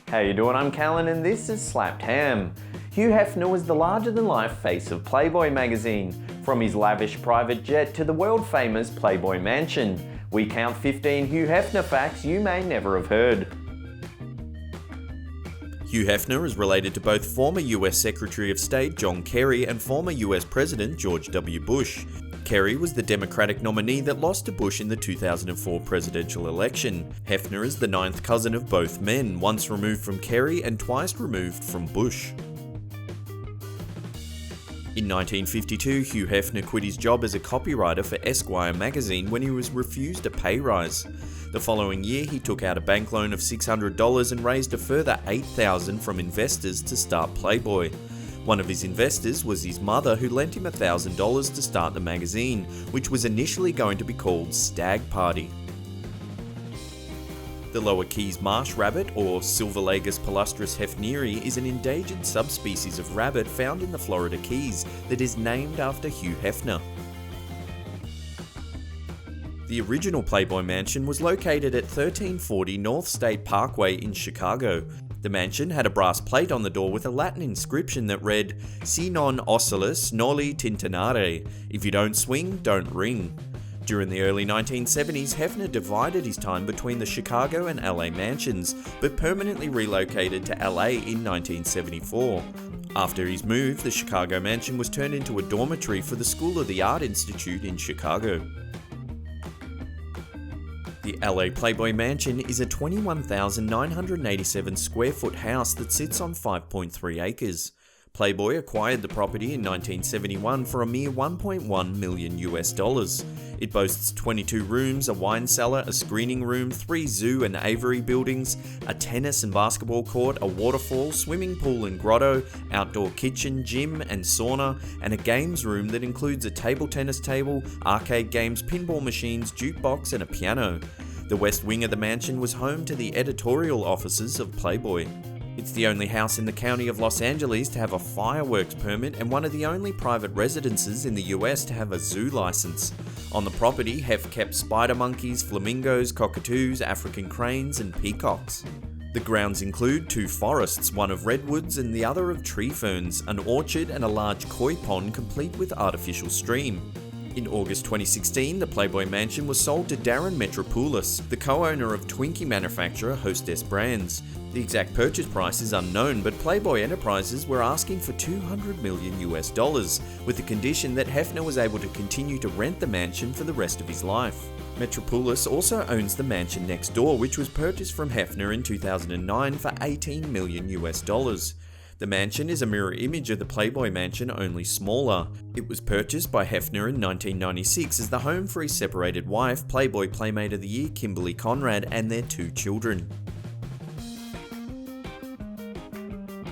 How you doing? I'm Callan and this is Slapped Ham. Hugh Hefner was the larger-than-life face of Playboy Magazine. From his lavish private jet to the world-famous Playboy Mansion, we count 15 Hugh Hefner facts you may never have heard. Hugh Hefner is related to both former US Secretary of State John Kerry and former US President George W. Bush. Kerry was the Democratic nominee that lost to Bush in the 2004 presidential election. Hefner is the ninth cousin of both men, once removed from Kerry and twice removed from Bush. In 1952, Hugh Hefner quit his job as a copywriter for Esquire magazine when he was refused a pay rise. The following year, he took out a bank loan of $600 and raised a further $8,000 from investors to start Playboy. One of his investors was his mother, who lent him $1,000 to start the magazine, which was initially going to be called Stag Party. The Lower Keys marsh rabbit, or Silverlagus palustris hefneri, is an endangered subspecies of rabbit found in the Florida Keys that is named after Hugh Hefner. The original Playboy Mansion was located at 1340 North State Parkway in Chicago. The mansion had a brass plate on the door with a Latin inscription that read, "Si non oscillus noli tintinare," if you don't swing, don't ring. During the early 1970s, Hefner divided his time between the Chicago and LA mansions, but permanently relocated to LA in 1974. After his move, the Chicago mansion was turned into a dormitory for the School of the Art Institute in Chicago. The LA Playboy Mansion is a 21,987 square foot house that sits on 5.3 acres. Playboy acquired the property in 1971 for a mere $1.1 million. It boasts 22 rooms, a wine cellar, a screening room, 3 zoo and aviary buildings, a tennis and basketball court, a waterfall, swimming pool and grotto, outdoor kitchen, gym and sauna, and a games room that includes a table tennis table, arcade games, pinball machines, jukebox and a piano. The west wing of the mansion was home to the editorial offices of Playboy. It's the only house in the county of Los Angeles to have a fireworks permit and one of the only private residences in the US to have a zoo license. On the property, Hef kept spider monkeys, flamingos, cockatoos, African cranes, and peacocks. The grounds include 2 forests, one of redwoods and the other of tree ferns, an orchard, and a large koi pond complete with artificial stream. In August 2016, the Playboy Mansion was sold to Darren Metropoulos, the co-owner of Twinkie manufacturer Hostess Brands. The exact purchase price is unknown, but Playboy Enterprises were asking for $200 million, with the condition that Hefner was able to continue to rent the mansion for the rest of his life. Metropoulos also owns the mansion next door, which was purchased from Hefner in 2009 for $18 million. The mansion is a mirror image of the Playboy Mansion, only smaller. It was purchased by Hefner in 1996 as the home for his separated wife, Playboy Playmate of the Year Kimberly Conrad, and their 2 children.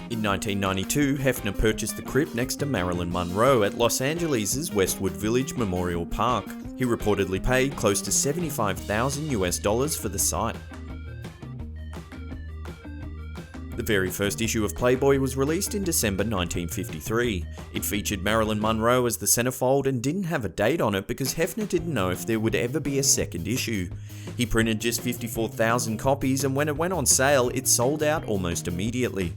In 1992, Hefner purchased the crypt next to Marilyn Monroe at Los Angeles' Westwood Village Memorial Park. He reportedly paid close to $75,000 for the site. The very first issue of Playboy was released in December 1953. It featured Marilyn Monroe as the centerfold and didn't have a date on it because Hefner didn't know if there would ever be a second issue. He printed just 54,000 copies, and when it went on sale, it sold out almost immediately.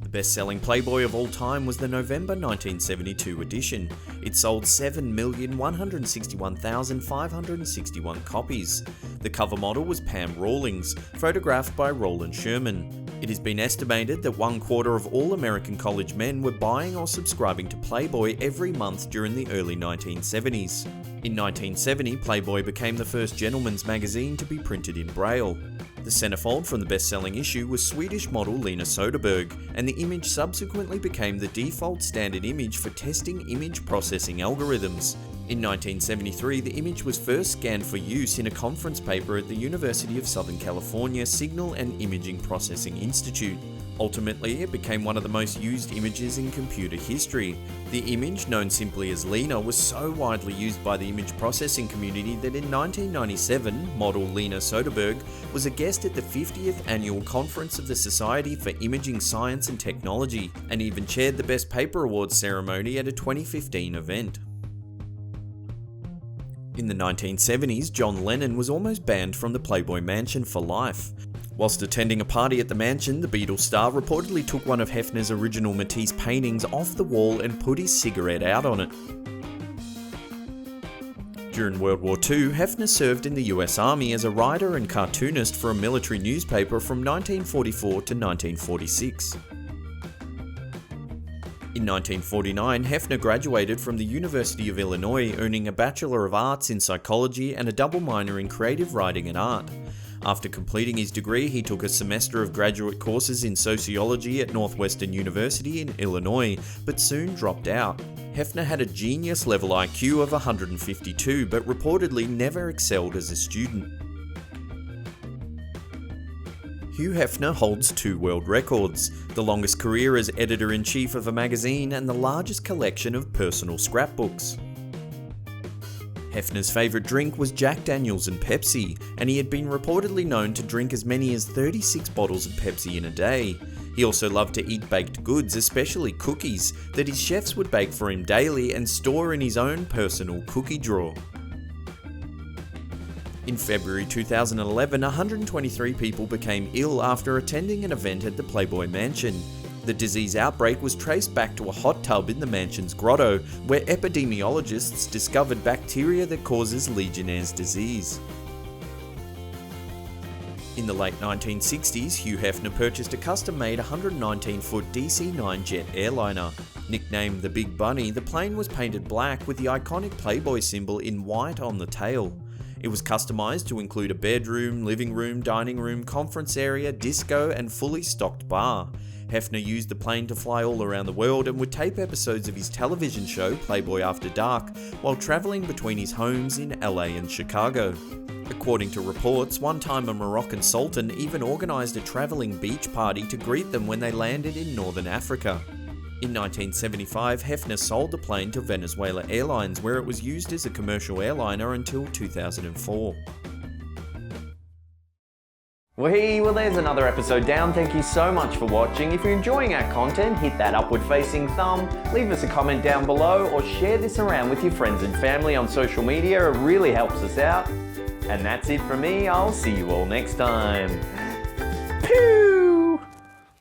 The best-selling Playboy of all time was the November 1972 edition. It sold 7,161,561 copies. The cover model was Pam Rawlings, photographed by Roland Sherman. It has been estimated that 1/4 of all American college men were buying or subscribing to Playboy every month during the early 1970s. In 1970, Playboy became the first gentleman's magazine to be printed in Braille. The centerfold from the best-selling issue was Swedish model Lena Soderberg, and the image subsequently became the default standard image for testing image processing algorithms. In 1973, the image was first scanned for use in a conference paper at the University of Southern California Signal and Imaging Processing Institute. Ultimately, it became one of the most used images in computer history. The image, known simply as Lena, was so widely used by the image processing community that in 1997, model Lena Soderberg was a guest at the 50th Annual Conference of the Society for Imaging Science and Technology, and even chaired the Best Paper Awards ceremony at a 2015 event. In the 1970s, John Lennon was almost banned from the Playboy Mansion for life. Whilst attending a party at the mansion, the Beatles star reportedly took one of Hefner's original Matisse paintings off the wall and put his cigarette out on it. During World War II, Hefner served in the US Army as a writer and cartoonist for a military newspaper from 1944 to 1946. In 1949, Hefner graduated from the University of Illinois, earning a Bachelor of Arts in Psychology and a double minor in Creative Writing and Art. After completing his degree, he took a semester of graduate courses in sociology at Northwestern University in Illinois, but soon dropped out. Hefner had a genius-level IQ of 152, but reportedly never excelled as a student. Hugh Hefner holds 2 world records, the longest career as editor-in-chief of a magazine and the largest collection of personal scrapbooks. Hefner's favourite drink was Jack Daniels and Pepsi, and he had been reportedly known to drink as many as 36 bottles of Pepsi in a day. He also loved to eat baked goods, especially cookies, that his chefs would bake for him daily and store in his own personal cookie drawer. In February 2011, 123 people became ill after attending an event at the Playboy Mansion. The disease outbreak was traced back to a hot tub in the mansion's grotto, where epidemiologists discovered bacteria that causes Legionnaire's disease. In the late 1960s, Hugh Hefner purchased a custom-made 119-foot DC-9 jet airliner. Nicknamed the Big Bunny, the plane was painted black with the iconic Playboy symbol in white on the tail. It was customised to include a bedroom, living room, dining room, conference area, disco, and fully stocked bar. Hefner used the plane to fly all around the world and would tape episodes of his television show, Playboy After Dark, while travelling between his homes in LA and Chicago. According to reports, one time a Moroccan sultan even organised a travelling beach party to greet them when they landed in northern Africa. In 1975, Hefner sold the plane to Venezuela Airlines, where it was used as a commercial airliner until 2004. Well, there's another episode down. Thank you so much for watching. If you're enjoying our content, hit that upward facing thumb, leave us a comment down below, or share this around with your friends and family on social media. It really helps us out. And that's it from me. I'll see you all next time. Pew!